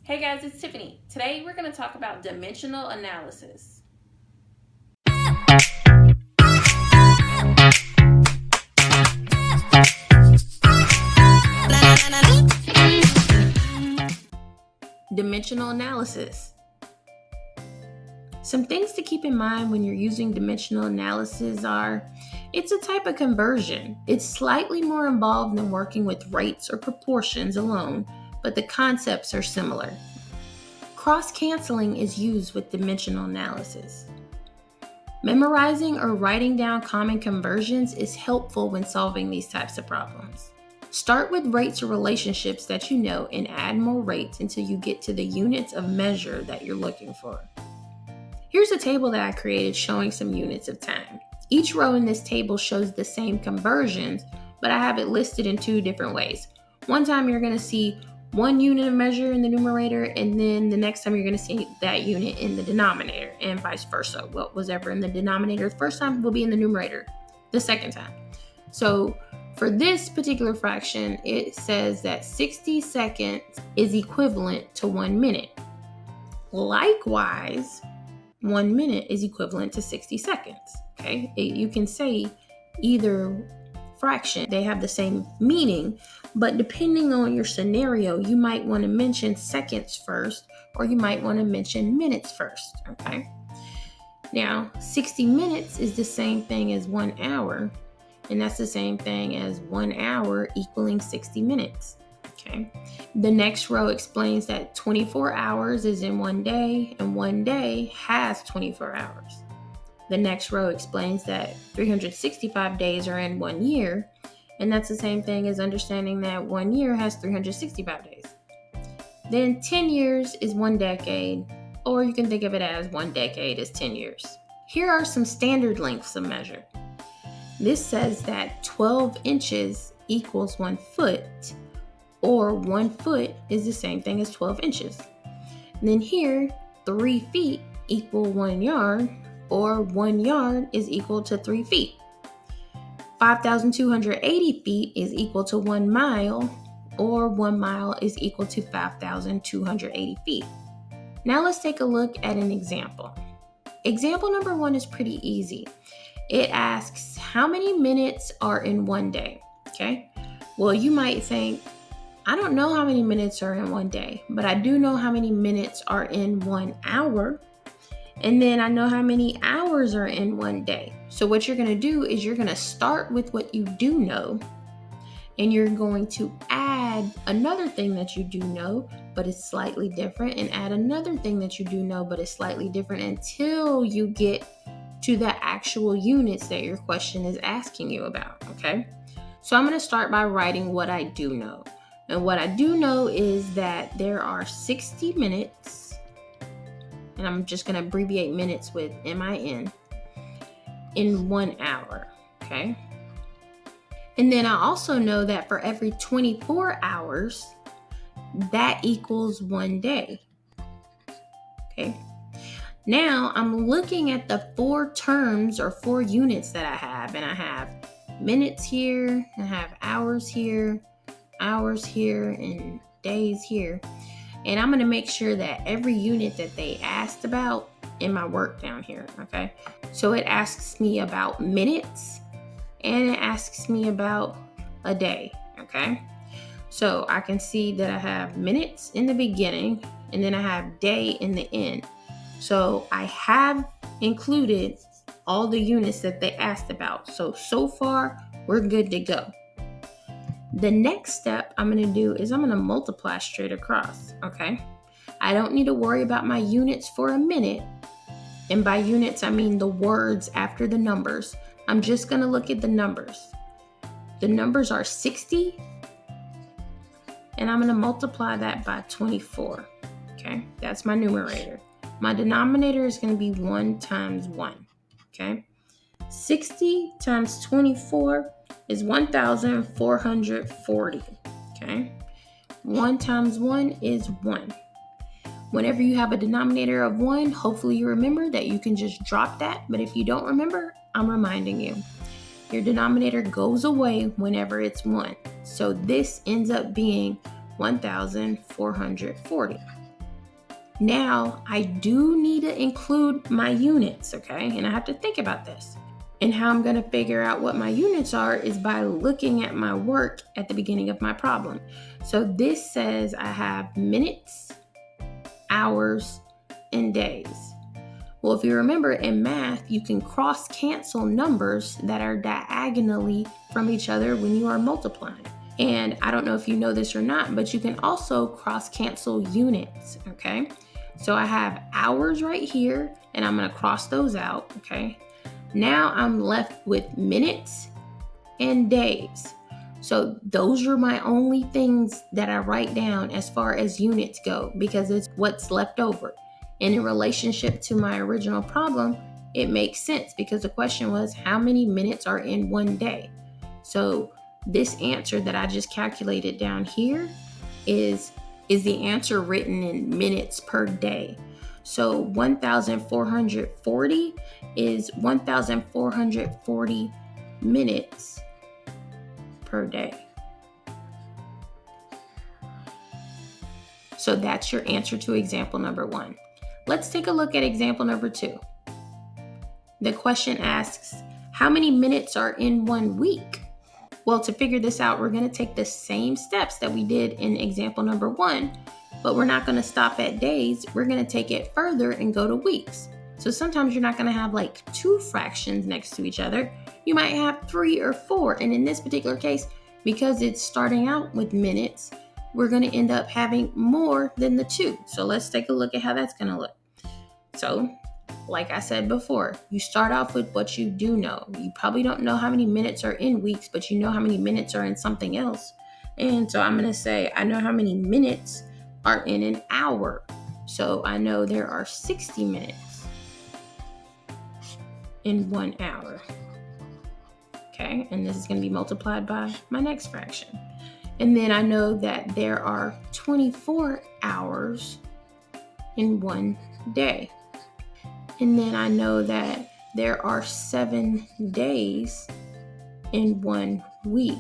Hey guys, it's Tiffany. Today we're going to talk about dimensional analysis. Dimensional analysis. Some things to keep in mind when you're using dimensional analysis are, it's a type of conversion. It's slightly more involved than working with rates or proportions alone, but the concepts are similar. Cross-canceling is used with dimensional analysis. Memorizing or writing down common conversions is helpful when solving these types of problems. Start with rates or relationships that you know and add more rates until you get to the units of measure that you're looking for. Here's a table that I created showing some units of time. Each row in this table shows the same conversions, but I have it listed in two different ways. One time you're going to see one unit of measure in the numerator, and then the next time you're going to see that unit in the denominator, and vice versa. What was ever in the denominator the first time will be in the numerator the second time. So for this particular fraction, it says that 60 seconds is equivalent to 1 minute. Likewise, 1 minute is equivalent to 60 seconds. Okay, you can say either fraction, they have the same meaning, but depending on your scenario, you might want to mention seconds first, or you might want to mention minutes first. Okay, now 60 minutes is the same thing as 1 hour, and that's the same thing as 1 hour equaling 60 minutes. Okay, the next row explains that 24 hours is in 1 day, and 1 day has 24 hours. The next row explains that 365 days are in 1 year, and that's the same thing as understanding that 1 year has 365 days. Then 10 years is 1 decade, or you can think of it as 1 decade is 10 years. Here are some standard lengths of measure. This says that 12 inches equals 1 foot, or 1 foot is the same thing as 12 inches. And then here, 3 feet equal 1 yard, or 1 yard is equal to 3 feet. 5,280 feet is equal to 1 mile, or 1 mile is equal to 5,280 feet. Now let's take a look at an example. Example number 1 is pretty easy. It asks how many minutes are in 1 day. Okay, well, you might think, I don't know how many minutes are in 1 day, but I do know how many minutes are in 1 hour. And then I know how many hours are in 1 day. So what you're going to do is you're going to start with what you do know, and you're going to add another thing that you do know, but it's slightly different, and add another thing that you do know, but it's slightly different, until you get to the actual units that your question is asking you about, okay? So I'm going to start by writing what I do know. And what I do know is that there are 60 minutes, and I'm just going to abbreviate minutes with MIN, in 1 hour, okay? And then I also know that for every 24 hours, that equals 1 day, okay? Now I'm looking at the 4 terms or 4 units that I have, and I have minutes here, I have hours here, and days here. And I'm going to make sure that every unit that they asked about in my work down here, okay? So it asks me about minutes, and it asks me about a day, okay? So I can see that I have minutes in the beginning, and then I have day in the end. So I have included all the units that they asked about. So far, we're good to go. The next step I'm going to do is I'm going to multiply straight across, okay? I don't need to worry about my units for a minute. And by units, I mean the words after the numbers. I'm just going to look at the numbers. The numbers are 60, and I'm going to multiply that by 24, okay? That's my numerator. My denominator is going to be 1 times 1, okay? 60 times 24 is 1,440, okay? 1 times 1 is 1. Whenever you have a denominator of 1, hopefully you remember that you can just drop that. But if you don't remember, I'm reminding you. Your denominator goes away whenever it's 1. So this ends up being 1,440. Now I do need to include my units, okay? And I have to think about this. And how I'm going to figure out what my units are is by looking at my work at the beginning of my problem. So this says I have minutes, hours, and days. Well, if you remember in math, you can cross cancel numbers that are diagonally from each other when you are multiplying. And I don't know if you know this or not, but you can also cross cancel units, okay? So I have hours right here, and I'm going to cross those out, okay? Now I'm left with minutes and days. So those are my only things that I write down as far as units go, because it's what's left over. And in relationship to my original problem, it makes sense because the question was, how many minutes are in one day? So this answer that I just calculated down here is the answer written in minutes per day. So 1,440 is 1,440 minutes per day. So that's your answer to example number 1. Let's take a look at example number 2. The question asks, how many minutes are in 1 week? Well, to figure this out, we're going to take the same steps that we did in example number 1, but we're not going to stop at days. We're going to take it further and go to weeks. So sometimes you're not going to have like 2 fractions next to each other. You might have 3 or 4. And in this particular case, because it's starting out with minutes, we're going to end up having more than the 2. So let's take a look at how that's going to look. So like I said before, you start off with what you do know. You probably don't know how many minutes are in weeks, but you know how many minutes are in something else. And so I'm going to say, I know how many minutes are in an hour. So I know there are 60 minutes in 1 hour. Okay, and this is going to be multiplied by my next fraction. And then I know that there are 24 hours in 1 day. And then I know that there are 7 days in 1 week,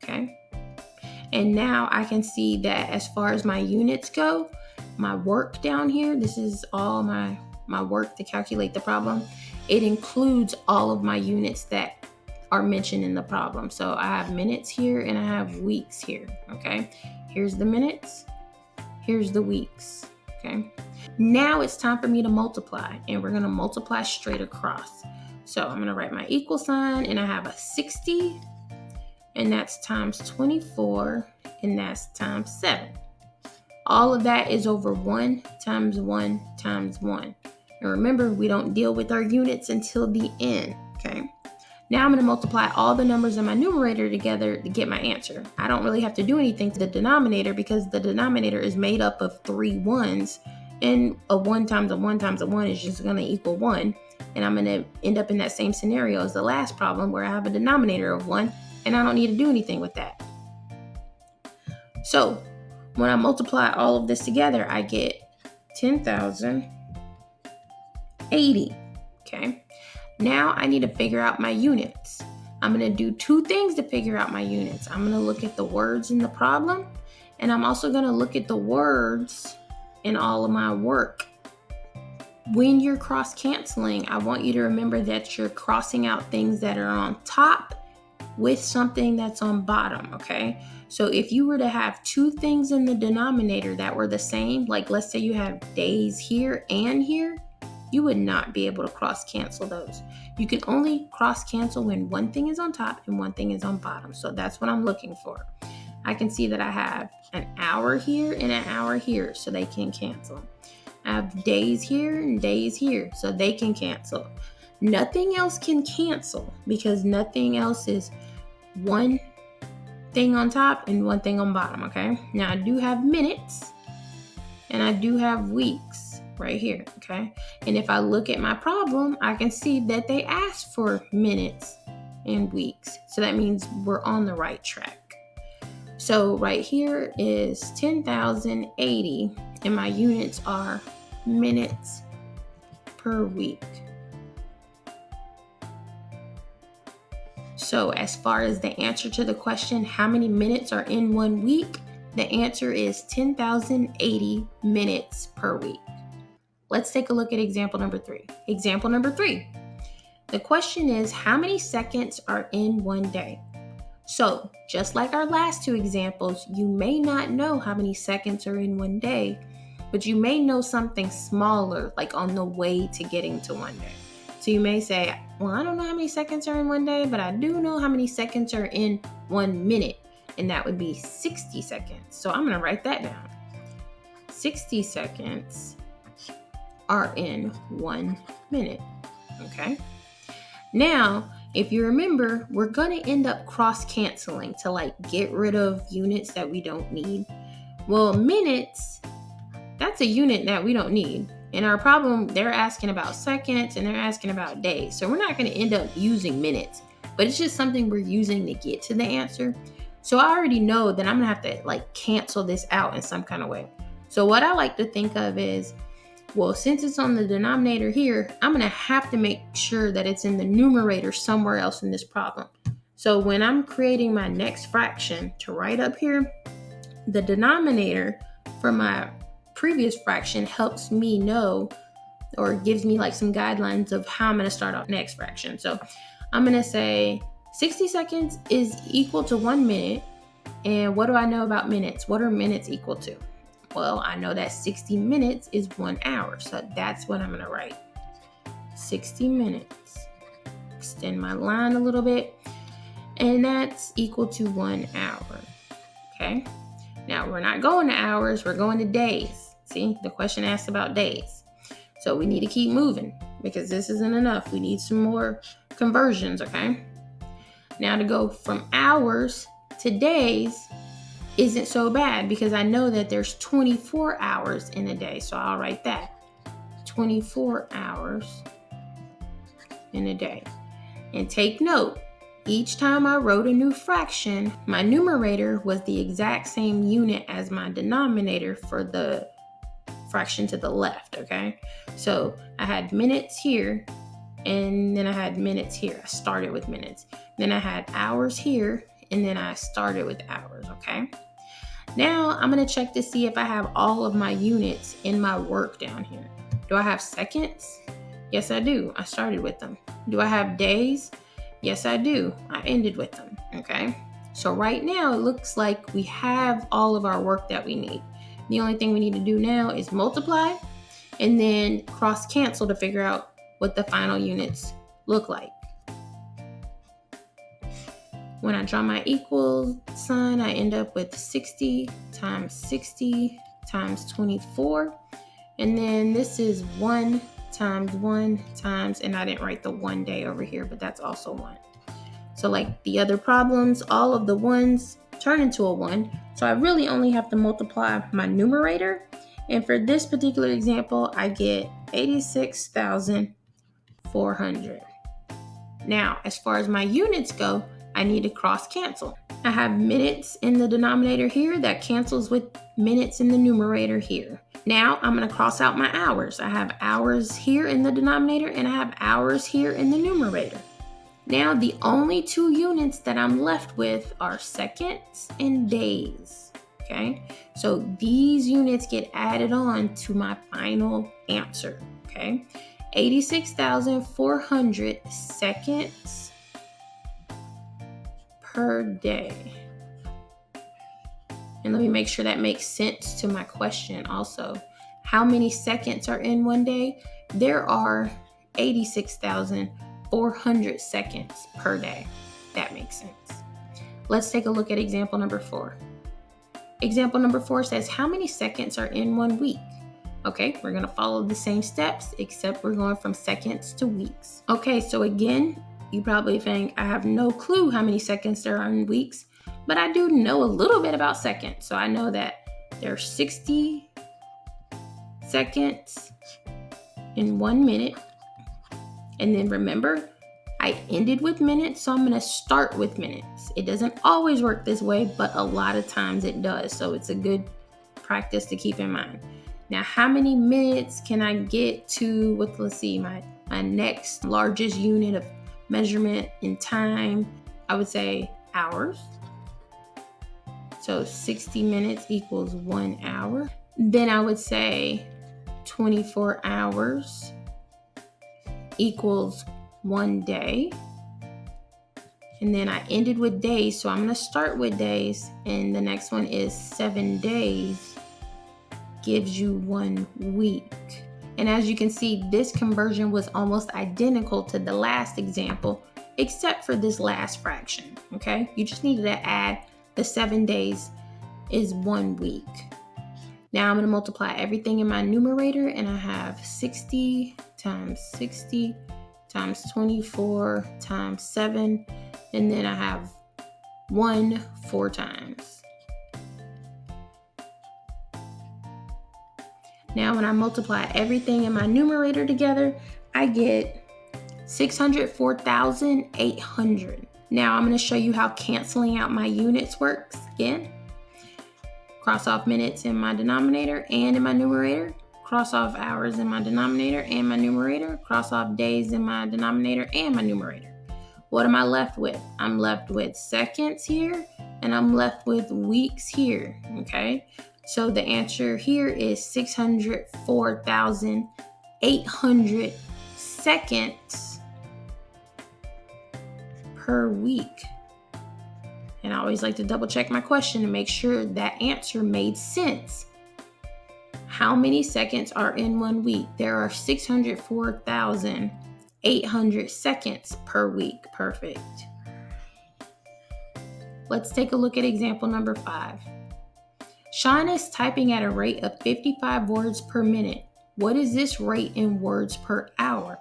okay? And now I can see that as far as my units go, my work down here, this is all my work to calculate the problem. It includes all of my units that are mentioned in the problem. So I have minutes here and I have weeks here, okay? Here's the minutes, here's the weeks, okay? Now it's time for me to multiply, and we're going to multiply straight across. So I'm going to write my equal sign, and I have a 60, and that's times 24, and that's times 7. All of that is over 1 times 1 times 1. And remember, we don't deal with our units until the end, okay? Now I'm going to multiply all the numbers in my numerator together to get my answer. I don't really have to do anything to the denominator because the denominator is made up of 3 ones. And a 1 times a 1 times a 1 is just going to equal 1. And I'm going to end up in that same scenario as the last problem where I have a denominator of 1 and I don't need to do anything with that. So when I multiply all of this together, I get 10,080. Okay. Now I need to figure out my units. I'm going to do 2 things to figure out my units. I'm going to look at the words in the problem, and I'm also going to look at the words in all of my work. When you're cross-canceling, I want you to remember that you're crossing out things that are on top with something that's on bottom, okay? So if you were to have 2 things in the denominator that were the same, like let's say you have days here and here, you would not be able to cross-cancel those. You can only cross-cancel when one thing is on top and one thing is on bottom. So that's what I'm looking for. I can see that I have an hour here and an hour here, so they can cancel. I have days here and days here, so they can cancel. Nothing else can cancel because nothing else is one thing on top and one thing on bottom, okay? Now I do have minutes and I do have weeks right here, okay? And if I look at my problem, I can see that they asked for minutes and weeks. So that means we're on the right track. So right here is 10,080 and my units are minutes per week. So as far as the answer to the question, how many minutes are in 1 week? The answer is 10,080 minutes per week. Let's take a look at example number 3. Example number 3. The question is, how many seconds are in one day? So, just like our last 2 examples, you may not know how many seconds are in one day, but you may know something smaller, like on the way to getting to one day. So you may say, well, I don't know how many seconds are in one day, but I do know how many seconds are in 1 minute, and that would be 60 seconds. So I'm going to write that down. 60 seconds are in 1 minute, okay? Now, if you remember, we're going to end up cross-canceling to like get rid of units that we don't need. Well, minutes, that's a unit that we don't need. In our problem, they're asking about seconds and they're asking about days. So we're not going to end up using minutes, but it's just something we're using to get to the answer. So I already know that I'm going to have to like cancel this out in some kind of way. So what I like to think of is, well, since it's on the denominator here, I'm going to have to make sure that it's in the numerator somewhere else in this problem. So when I'm creating my next fraction to write up here, the denominator for my previous fraction helps me know, or gives me like some guidelines of how I'm going to start out next fraction. So I'm going to say 60 seconds is equal to 1 minute. And what do I know about minutes? What are minutes equal to? Well, I know that 60 minutes is 1 hour. So that's what I'm going to write. 60 minutes. Extend my line a little bit. And that's equal to 1 hour. Okay. Now we're not going to hours. We're going to days. See, the question asked about days. So we need to keep moving because this isn't enough. We need some more conversions, okay? Now to go from hours to days isn't so bad because I know that there's 24 hours in a day. So I'll write that. 24 hours in a day. And take note, each time I wrote a new fraction, my numerator was the exact same unit as my denominator for the fraction to the left, okay? So I had minutes here, and then I had minutes here. I started with minutes. Then I had hours here, and then I started with hours, okay? Now I'm going to check to see if I have all of my units in my work down here. Do I have seconds? Yes, I do. I started with them. Do I have days? Yes, I do. I ended with them, okay? So right now it looks like we have all of our work that we need. The only thing we need to do now is multiply and then cross cancel to figure out what the final units look like. When I draw my equal sign, I end up with 60 times 24. And then this is 1 times, and I didn't write the 1 day over here, but that's also 1. So like the other problems, all of the 1s turn into a 1. So I really only have to multiply my numerator. And for this particular example, I get 86,400. Now, as far as my units go, I need to cross cancel. I have minutes in the denominator here that cancels with minutes in the numerator here. Now I'm going to cross out my hours. I have hours here in the denominator and I have hours here in the numerator. Now the only 2 units that I'm left with are seconds and days. Okay, so these units get added on to my final answer. Okay, 86,400 seconds per day. And let me make sure that makes sense to my question also. How many seconds are in one day? There are 86,400 seconds per day. That makes sense. Let's take a look at example number 4. Example number 4 says, how many seconds are in 1 week? Okay, we're going to follow the same steps, except we're going from seconds to weeks. Okay, so again, you probably think I have no clue how many seconds there are in weeks, but I do know a little bit about seconds. So I know that there's 60 seconds in 1 minute. And then remember, I ended with minutes, so I'm going to start with minutes. It doesn't always work this way, but a lot of times it does. So it's a good practice to keep in mind. Now, how many minutes can I get to with, let's see, my next largest unit of measurement in time? I would say hours. So 60 minutes equals 1 hour. Then I would say 24 hours equals 1 day. And then I ended with days, so I'm going to start with days. And the next one is 7 days gives you 1 week. And as you can see, this conversion was almost identical to the last example, except for this last fraction, okay? You just needed to add the 7 days is 1 week. Now I'm going to multiply everything in my numerator, and I have 60 times 60 times 24 times 7, and then I have 1 4 times. Now when I multiply everything in my numerator together, I get 604,800. Now I'm going to show you how canceling out my units works. Again, cross off minutes in my denominator and in my numerator. Cross off hours in my denominator and my numerator. Cross off days in my denominator and my numerator. What am I left with? I'm left with seconds here, and I'm left with weeks here, okay? So the answer here is 604,800 seconds per week. And I always like to double check my question to make sure that answer made sense. How many seconds are in 1 week? There are 604,800 seconds per week. Perfect. Let's take a look at example number 5. Sean is typing at a rate of 55 words per minute. What is this rate in words per hour?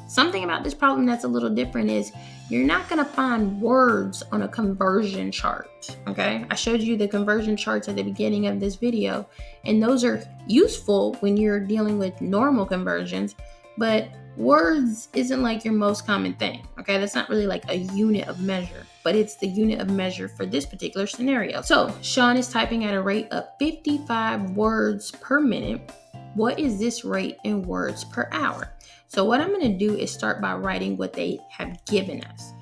Something about this problem that's a little different is you're not going to find words on a conversion chart, okay? I showed you the conversion charts at the beginning of this video, and those are useful when you're dealing with normal conversions, but words isn't like your most common thing, okay? That's not really like a unit of measure, but it's the unit of measure for this particular scenario. So Sean is typing at a rate of 55 words per minute. What is this rate in words per hour? So what I'm going to do is start by writing what they have given us.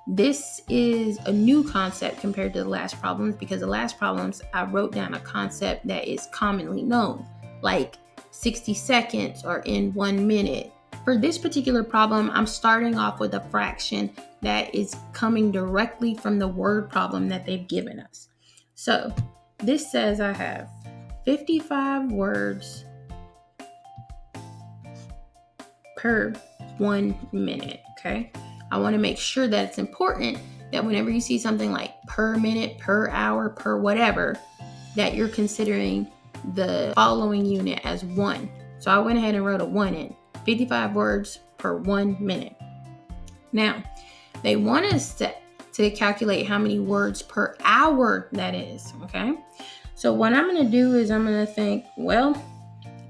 This is a new concept compared to the last problems, because the last problems I wrote down a concept that is commonly known, like 60 seconds or in 1 minute. For this particular problem, I'm starting off with a fraction that is coming directly from the word problem that they've given us. So this says I have 55 words per 1 minute, okay? I want to make sure that it's important that whenever you see something like per minute, per hour, per whatever, that you're considering the following unit as 1. So I went ahead and wrote a 1 in. 55 words per 1 minute. Now, they want us to calculate how many words per hour that is, okay? So what I'm going to do is I'm going to think, well,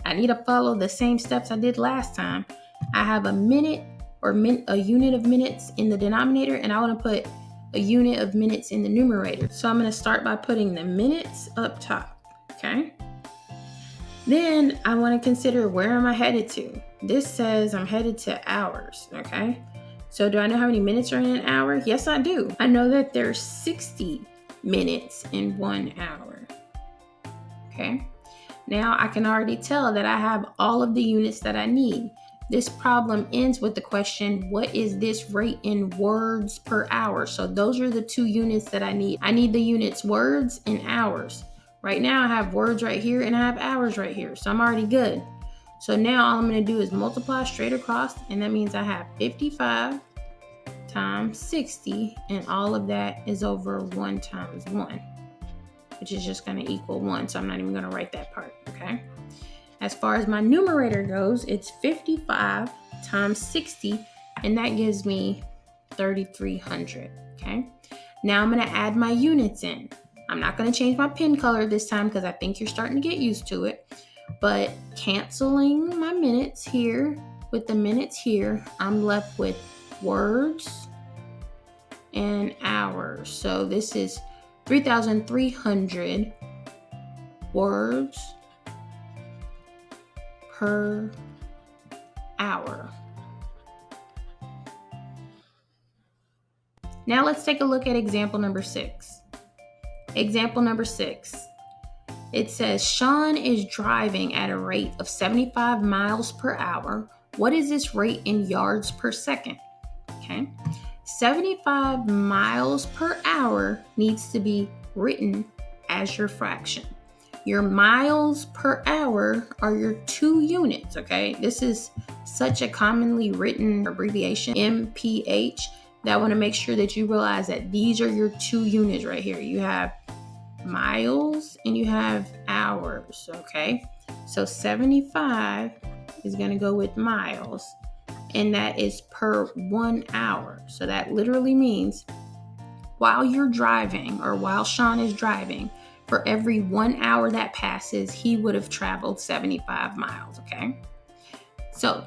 I need to follow the same steps I did last time. I have a minute or a unit of minutes in the denominator, and I want to put a unit of minutes in the numerator. So I'm going to start by putting the minutes up top, okay? Then I want to consider, where am I headed to? This says I'm headed to hours, okay? So do I know how many minutes are in an hour? Yes, I do. I know that there's 60 minutes in 1 hour, okay? Now I can already tell that I have all of the units that I need. This problem ends with the question, what is this rate in words per hour? So those are the 2 units that I need. I need the units words and hours. Right now I have words right here and I have hours right here, so I'm already good. So now all I'm going to do is multiply straight across, and that means I have 55 times 60, and all of that is over 1 times 1, which is just going to equal 1, so I'm not even going to write that part, okay? As far as my numerator goes, it's 55 times 60, and that gives me 3,300, okay? Now I'm going to add my units in. I'm not going to change my pen color this time because I think you're starting to get used to it. But canceling my minutes here with the minutes here, I'm left with words and hours. So this is 3,300 words per hour. Now let's take a look at example number 6. Example number 6. It says Sean is driving at a rate of 75 miles per hour. What is this rate in yards per second? Okay. 75 miles per hour needs to be written as your fraction. Your miles per hour are your 2 units, okay? This is such a commonly written abbreviation, MPH, that I want to make sure that you realize that these are your 2 units right here. You have miles and you have hours, okay? So 75 is going to go with miles, and that is per 1 hour. So that literally means while you're driving, or while Sean is driving, for every 1 hour that passes, he would have traveled 75 miles, okay? So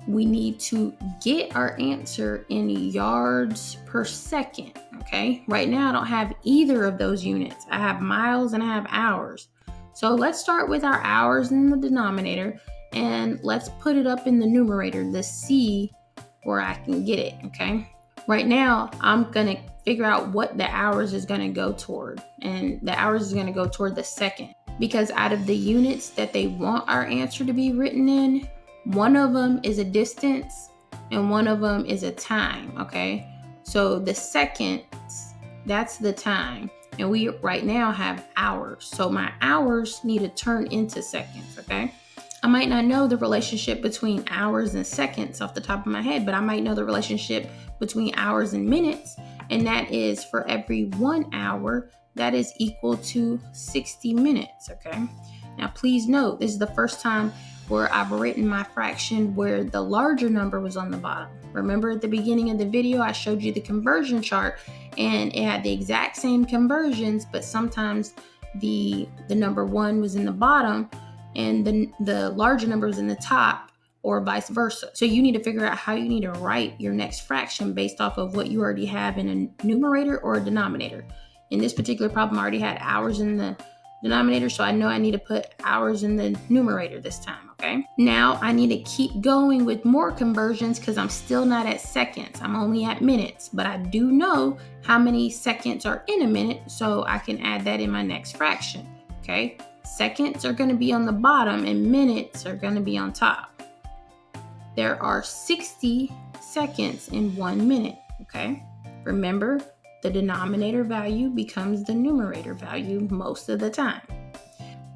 we need to get our answer in yards per second, okay? Right now, I don't have either of those units. I have miles and I have hours. So let's start with our hours in the denominator, and let's put it up in the numerator, the C, where I can get it, okay? Right now, I'm going to figure out what the hours is going to go toward, and the hours is going to go toward the second, because out of the units that they want our answer to be written in, one of them is a distance and one of them is a time, okay? So the seconds, that's the time, and we right now have hours. So my hours need to turn into seconds, okay? I might not know the relationship between hours and seconds off the top of my head, but I might know the relationship between hours and minutes, and that is for every 1 hour, that is equal to 60 minutes, okay? Now, please note, this is the first time where I've written my fraction where the larger number was on the bottom. Remember at the beginning of the video, I showed you the conversion chart, and it had the exact same conversions, but sometimes the number 1 was in the bottom and the larger number was in the top, or vice versa. So you need to figure out how you need to write your next fraction based off of what you already have in a numerator or a denominator. In this particular problem, I already had hours in the denominator, so I know I need to put hours in the numerator this time, okay? Now I need to keep going with more conversions because I'm still not at seconds. I'm only at minutes, but I do know how many seconds are in a minute, so I can add that in my next fraction, okay? Seconds are going to be on the bottom and minutes are going to be on top. There are 60 seconds in 1 minute, okay? Remember, the denominator value becomes the numerator value most of the time.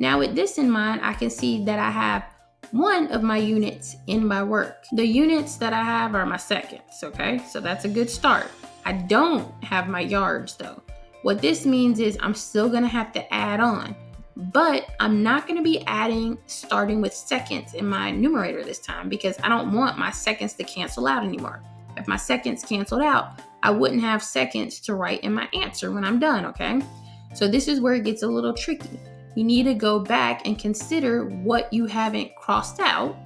Now with this in mind, I can see that I have one of my units in my work. The units that I have are my seconds, okay? So that's a good start. I don't have my yards though. What this means is I'm still gonna have to add on, but I'm not gonna be adding starting with seconds in my numerator this time because I don't want my seconds to cancel out anymore. If my seconds canceled out, I wouldn't have seconds to write in my answer when I'm done, okay? So this is where it gets a little tricky. You need to go back and consider what you haven't crossed out,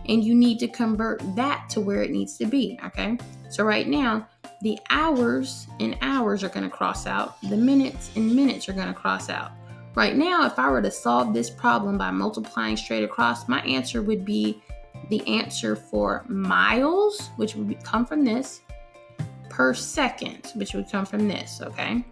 and you need to convert that to where it needs to be, okay? So right now, the hours and hours are gonna cross out, the minutes and minutes are gonna cross out. Right now, if I were to solve this problem by multiplying straight across, my answer would be the answer for miles, which would come from this, per second, which would come from this, okay?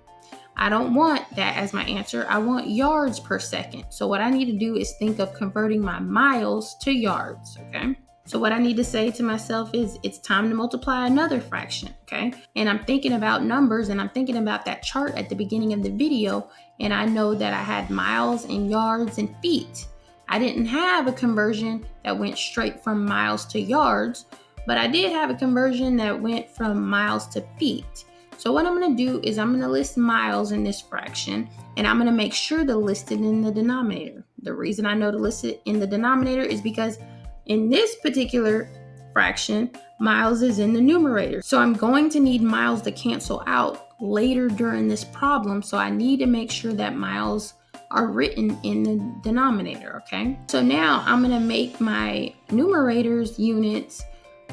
I don't want that as my answer. I want yards per second. So what I need to do is think of converting my miles to yards, okay? So what I need to say to myself is it's time to multiply another fraction, okay? And I'm thinking about numbers, and I'm thinking about that chart at the beginning of the video, and I know that I had miles and yards and feet. I didn't have a conversion that went straight from miles to yards, but I did have a conversion that went from miles to feet. So what I'm going to do is I'm going to list miles in this fraction, and I'm going to make sure to list it in the denominator. The reason I know to list it in the denominator is because in this particular fraction, miles is in the numerator. So I'm going to need miles to cancel out later during this problem. So I need to make sure that miles are written in the denominator, okay? So now I'm going to make my numerator's units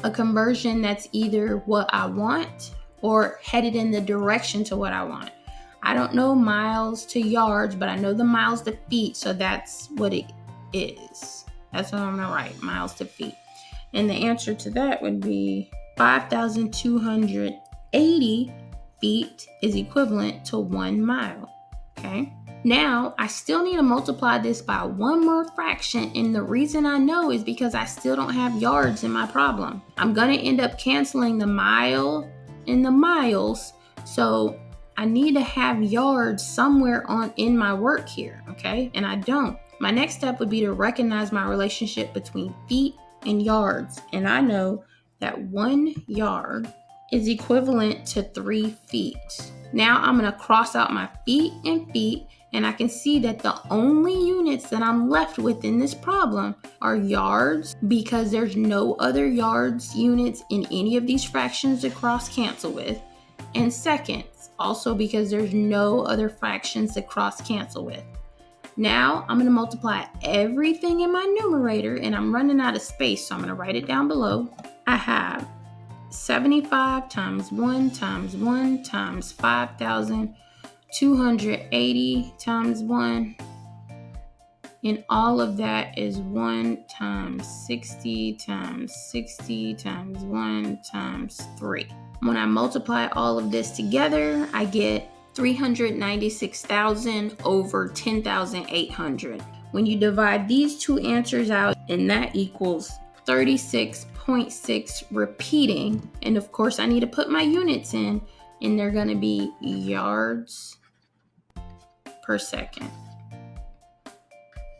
a conversion that's either what I want or headed in the direction to what I want. I don't know miles to yards, but I know the miles to feet, so that's what it is. That's what I'm gonna write, miles to feet. And the answer to that would be 5,280 feet is equivalent to 1 mile. okay? Now, I still need to multiply this by one more fraction, and the reason I know is because I still don't have yards in my problem. I'm going to end up canceling the mile and the miles, so I need to have yards somewhere in my work here, okay? And I don't. My next step would be to recognize my relationship between feet and yards, and I know that 1 yard is equivalent to 3 feet. Now I'm going to cross out my feet and feet, and I can see that the only units that I'm left with in this problem are yards, because there's no other yards units in any of these fractions to cross cancel with, and seconds, also because there's no other fractions to cross cancel with. Now I'm going to multiply everything in my numerator, and I'm running out of space, so I'm going to write it down below. I have 75 times 1 times 1 times 5,280 times 1, and all of that is 1 times 60 times 60 times 1 times 3. When I multiply all of this together, I get 396,000 over 10,800. When you divide these two answers out, and that equals 36.6 repeating, and of course I need to put my units in, and they're going to be yards per second.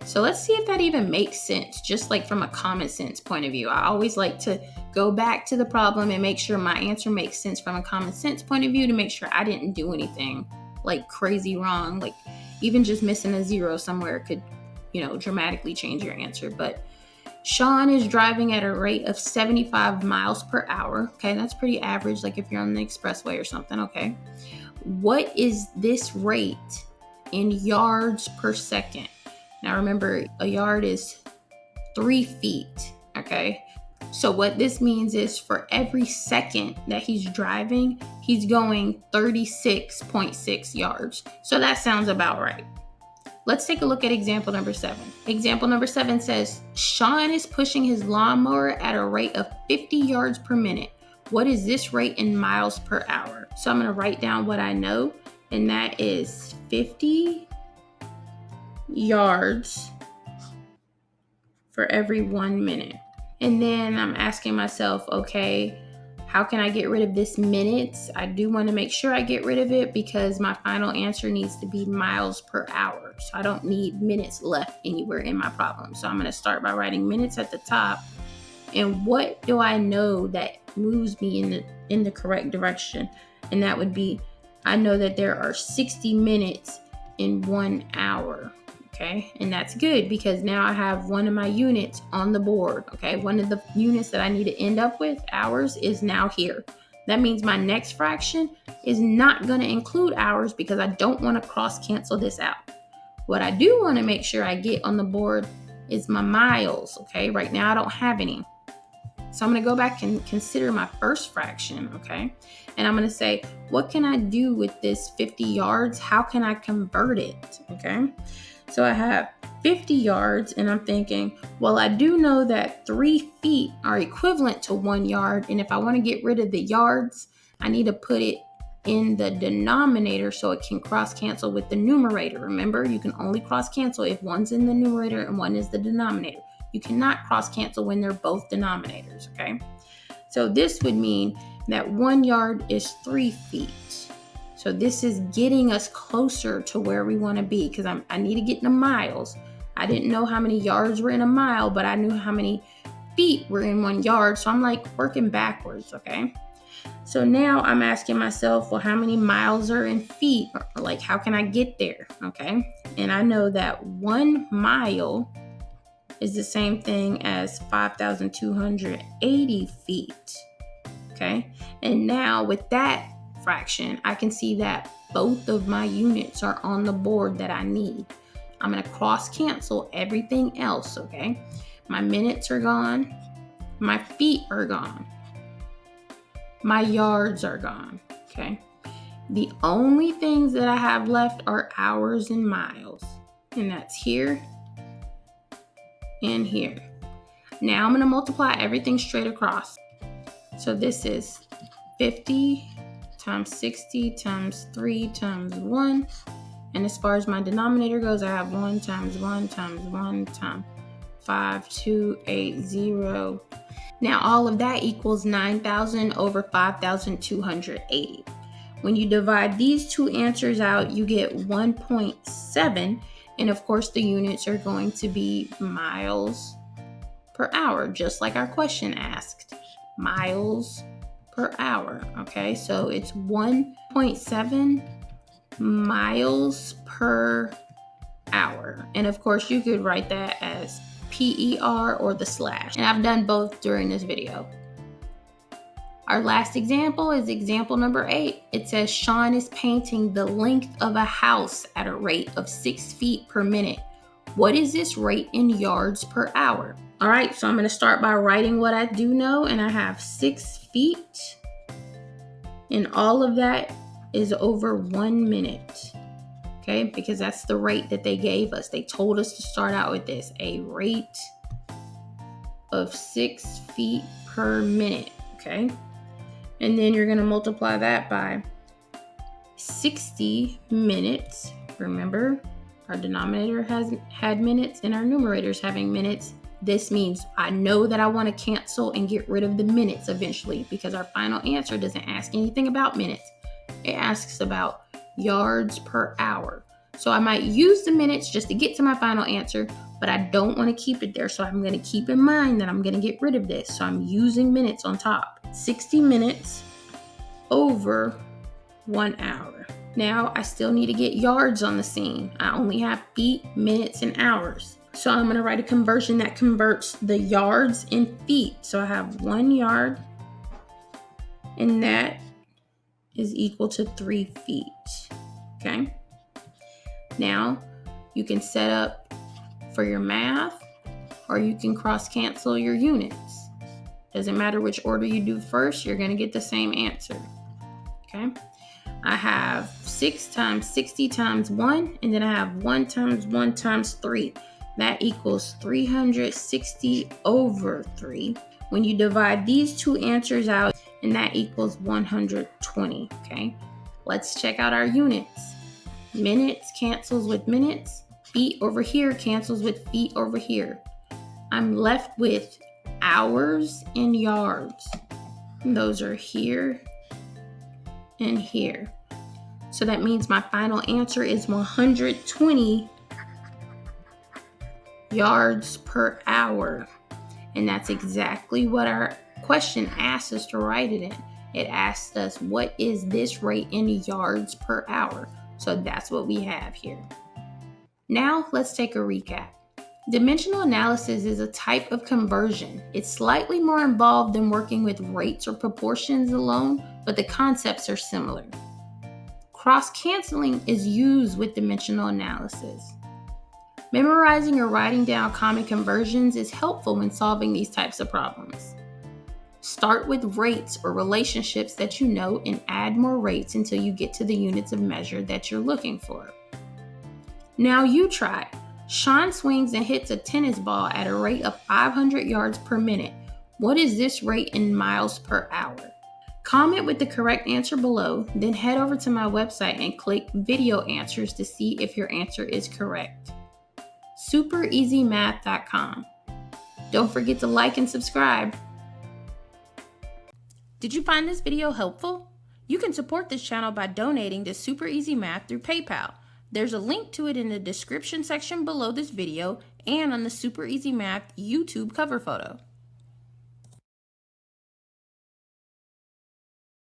So let's see if that even makes sense, just like from a common sense point of view. I always like to go back to the problem and make sure my answer makes sense from a common sense point of view, to make sure I didn't do anything like crazy wrong. Like even just missing a zero somewhere could, dramatically change your answer. But Sean is driving at a rate of 75 miles per hour. Okay, that's pretty average, like if you're on the expressway or something, okay? What is this rate in yards per second? Now remember, a yard is 3 feet, okay? So what this means is for every second that he's driving, he's going 36.6 yards. So that sounds about right. Let's take a look at example number 7. Example number 7 says, Sean is pushing his lawnmower at a rate of 50 yards per minute. What is this rate in miles per hour? So I'm going to write down what I know, and that is 50 yards for every 1 minute. And then I'm asking myself, okay, how can I get rid of this minutes? I do want to make sure I get rid of it because my final answer needs to be miles per hour. So I don't need minutes left anywhere in my problem. So I'm going to start by writing minutes at the top. And what do I know that moves me in the correct direction? And that would be, I know that there are 60 minutes in 1 hour. Okay, and that's good because now I have one of my units on the board. Okay, one of the units that I need to end up with, hours, is now here. That means my next fraction is not going to include hours because I don't want to cross cancel this out. What I do want to make sure I get on the board is my miles. Okay, right now I don't have any. So I'm going to go back and consider my first fraction. Okay, and I'm going to say, what can I do with this 50 yards? How can I convert it? Okay. So I have 50 yards, and I'm thinking, well, I do know that 3 feet are equivalent to 1 yard. And if I want to get rid of the yards, I need to put it in the denominator so it can cross cancel with the numerator. Remember, you can only cross cancel if one's in the numerator and one is the denominator. You cannot cross cancel when they're both denominators, okay? So this would mean that 1 yard is 3 feet. So this is getting us closer to where we want to be because I need to get in the miles. I didn't know how many yards were in a mile, but I knew how many feet were in 1 yard. So I'm like working backwards, okay? So now I'm asking myself, well, how many miles are in feet? Or like, how can I get there, okay? And I know that 1 mile is the same thing as 5,280 feet, okay? And now with that fraction, I can see that both of my units are on the board that I need. I'm going to cross cancel everything else, okay? My minutes are gone. My feet are gone. My yards are gone, okay? The only things that I have left are hours and miles, and that's here and here. Now I'm going to multiply everything straight across. So this is 50 times 60 times 3 times 1, And as far as my denominator goes, I have 1 times 1 times 1 times 5280. Now all of that equals 9,000 over 5,280. When you divide these two answers out, you get 1.7. And of course, the units are going to be miles per hour, just like our question asked. Miles per hour. Okay, so it's 1.7 miles per hour. And of course, you could write that as PER or the slash. And I've done both during this video. Our last example is example number 8. It says Sean is painting the length of a house at a rate of 6 feet per minute. What is this rate in yards per hour? All right, so I'm going to start by writing what I do know, and I have 6 feet, and all of that is over 1 minute, okay? Because that's the rate that they gave us. They told us to start out with this, a rate of 6 feet per minute, okay? And then you're going to multiply that by 60 minutes. Remember, our denominator had minutes and our numerator's having minutes. This means I know that I want to cancel and get rid of the minutes eventually, because our final answer doesn't ask anything about minutes. It asks about yards per hour. So I might use the minutes just to get to my final answer, but I don't want to keep it there. So I'm going to keep in mind that I'm going to get rid of this. So I'm using minutes on top. 60 minutes over 1 hour. Now I still need to get yards on the scene. I only have feet, minutes, and hours. So I'm going to write a conversion that converts the yards in feet. So I have 1 yard, and that is equal to 3 feet. Okay. Now you can set up for your math, or you can cross cancel your units. Doesn't matter which order you do first, you're going to get the same answer. Okay. I have 6 times 60 times 1, and then I have 1 times 1 times 3. That equals 360 over 3. When you divide these two answers out, and that equals 120. Okay. Let's check out our units. Minutes cancels with minutes. Feet over here cancels with feet over here. I'm left with hours and yards. And those are here and here. So that means my final answer is 120 yards per hour. And that's exactly what our question asked us to write it in. It asked us, what is this rate in yards per hour? So that's what we have here. Now let's take a recap. Dimensional analysis is a type of conversion. It's slightly more involved than working with rates or proportions alone, but the concepts are similar. Cross-canceling is used with dimensional analysis. Memorizing or writing down common conversions is helpful when solving these types of problems. Start with rates or relationships that you know and add more rates until you get to the units of measure that you're looking for. Now you try. Sean swings and hits a tennis ball at a rate of 500 yards per minute. What is this rate in miles per hour? Comment with the correct answer below, then head over to my website and click video answers to see if your answer is correct. SuperEasyMath.com. Don't forget to like and subscribe. Did you find this video helpful? You can support this channel by donating to Super Easy Math through PayPal. There's a link to it in the description section below this video and on the Super Easy Math YouTube cover photo.